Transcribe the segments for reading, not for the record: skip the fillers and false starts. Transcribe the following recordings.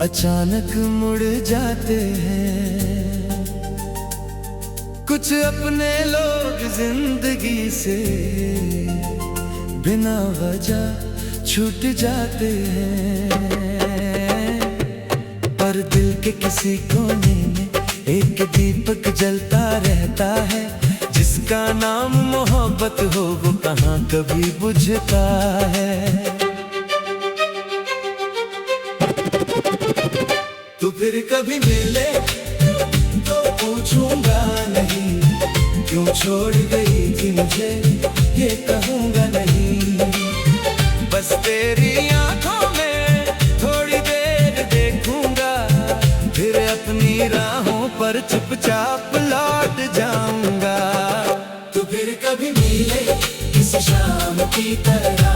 अचानक मुड़ जाते हैं। कुछ अपने लोग जिंदगी से बिना वजह छूट जाते हैं। पर दिल के किसी कोने में एक दीपक जलता रहता है, जिसका नाम मोहब्बत हो वो कहाँ कभी बुझता है। तू फिर कभी मिले तो पूछूंगा नहीं, क्यों छोड़ गई थी मुझे ये कहूंगा नहीं। बस तेरी आंखों में थोड़ी देर देखूंगा, फिर अपनी राहों पर चुपचाप लौट जाऊंगा। तू फिर कभी मिले किसी शाम की तरह,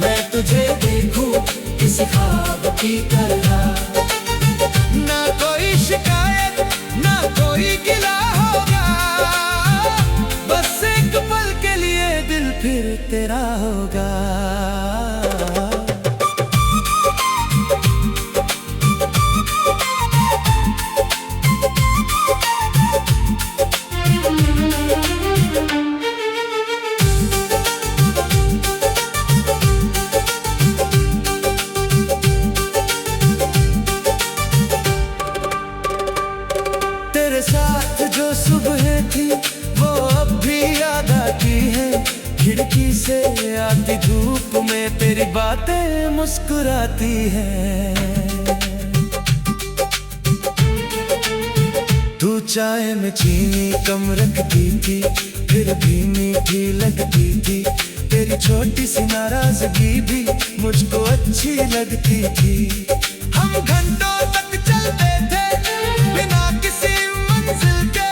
मैं तुझे देखूं किसी ख्वाब की तरह। ना कोई शिकायत ना कोई गिला होगा, बस एक पल के लिए दिल फिर तेरा होगा। तेरे साथ जो सुबह थी वो अब भी याद आती है। खिड़की से आती धूप में तेरी बातें मुस्कुराती है। तू चाय में चीनी कम रखती थी, फिर भी मीठी लगती थी। तेरी छोटी सी नाराजगी भी मुझको अच्छी लगती थी। हम घंटों तक चलते थे बिना किसी मंजिल के,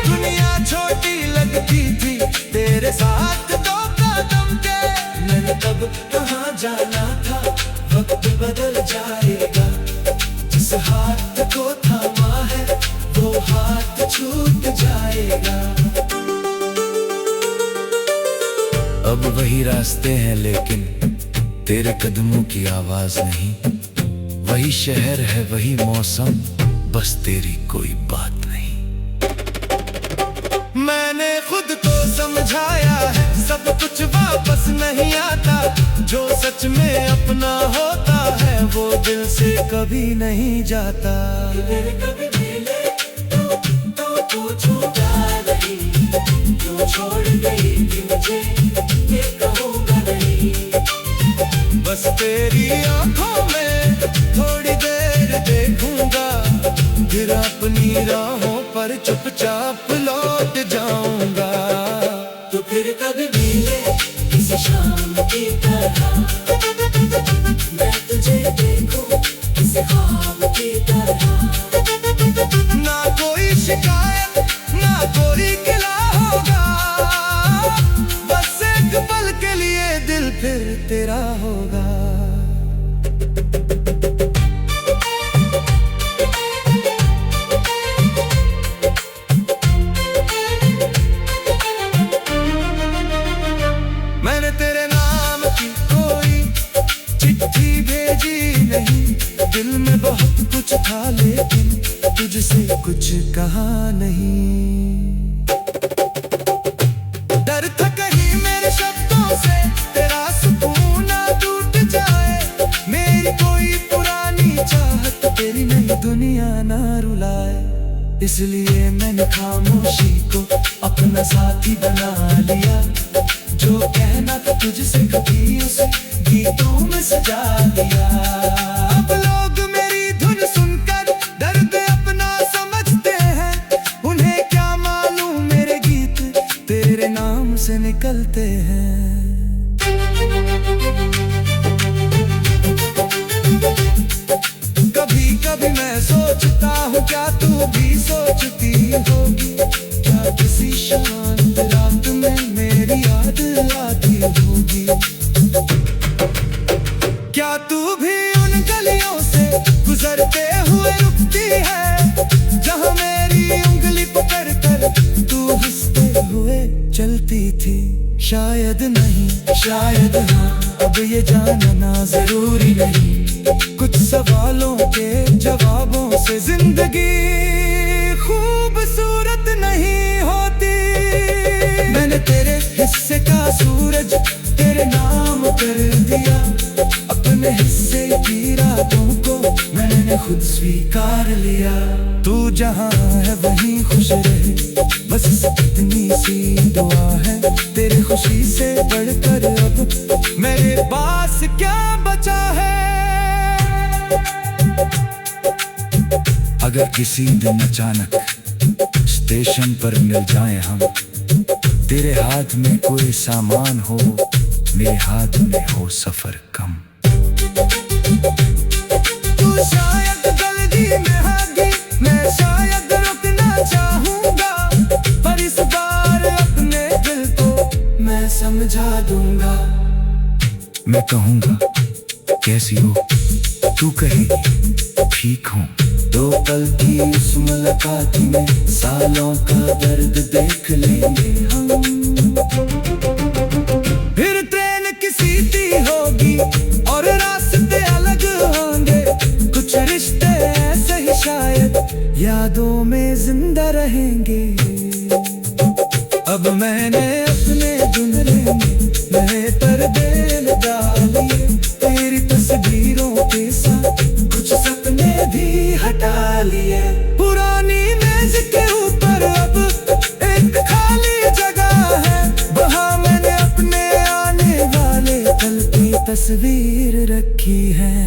दुनिया छोटी लगती थी तेरे साथ दो कदम के। मैंने कब कहाँ जाना था, वक्त बदल जाएगा। जिस हाथ को थामा है वो हाथ छूट जाएगा। अब वही रास्ते हैं लेकिन तेरे कदमों की आवाज नहीं। वही शहर है वही मौसम, बस तेरी कोई बात नहीं। मैंने खुद को समझाया है सब कुछ वापस नहीं आता। जो सच में अपना होता है वो दिल से कभी नहीं जाता। कभी मिले तो पूछूंगा नहीं, क्यों छोड़ गई थी मुझे ये कहूंगा नहीं। बस तेरी आंखों में थोड़ी देर देखूंगा, फिर अपनी राहों पर चुपचाप लौट जाऊंगा। तो फिर कभी मिले किसी शाम की तरह, मैं तुझे देखूं किसी ख्वाब की तरह। ना कोई शिकायत ना कोई गिला होगा, बस एक पल के लिए दिल फिर तेरा होगा। मैंने तेरे नाम की कोई चिट्ठी भेजी नहीं, दिल में बहुत कुछ था लेकिन तुझसे कुछ कहा नहीं। डर था कहीं मेरे शब्दों से तेरा सुकून ना टूट जाए। मेरी कोई पुरानी चाहत तेरी नई दुनिया ना रुलाए। इसलिए मैंने खामोशी को अपना साथी बना लिया। जो कहना था तुझसे कभी उसे गीतों में सजा दिया। अब लोग मेरी धुन सुनकर दर्द अपना समझते हैं, उन्हें क्या मालूम मेरे गीत तेरे नाम से निकलते हैं। कभी कभी मैं सोचता हूँ क्या तू भी सोचती होगी, क्या किसी शांत रात में मेरी याद आती होगी। क्या तू भी उन गलियों से गुजरते हुए रुकती है, जहाँ मेरी उंगली पकड़ कर तू हंसते हुए चलती थी। शायद नहीं शायद हाँ, अब ये जानना जरूरी नहीं। कुछ सवाल किस्से की रातों को मैंने खुद स्वीकार लिया। तू जहाँ है वहीं खुश रहे, बस इतनी सी दुआ है। तेरी खुशी से बढ़कर अब मेरे पास क्या बचा है। अगर किसी दिन अचानक स्टेशन पर मिल जाए हम, तेरे हाथ में कोई सामान हो, मेरे हाथ में हो सफर कम। तू शायद गलती में आगे, मैं शायद रुकना चाहूंगा, पर इस बार अपने दिल को मैं समझा दूंगा। मैं कहूंगा कैसी हो, तू कहेगी ठीक हूँ। दो पल की उस मुलाकात में सालों का दर्द देख लेंगे हम। फिर ट्रेन की सीटी होगी और रास्ते अलग होंगे, कुछ रिश्ते ऐसे ही शायद यादों में जिंदा रहेंगे। अब मैंने अपने दुनिया में नए पर्दे लगा लिए, तेरी तस्वीरों के साथ कुछ सपने भी हटा लिए। पुरानी मेज के ऊपर अब एक खाली जगह है, वहाँ मैंने अपने आने वाले कल की तस्वीर रखी है।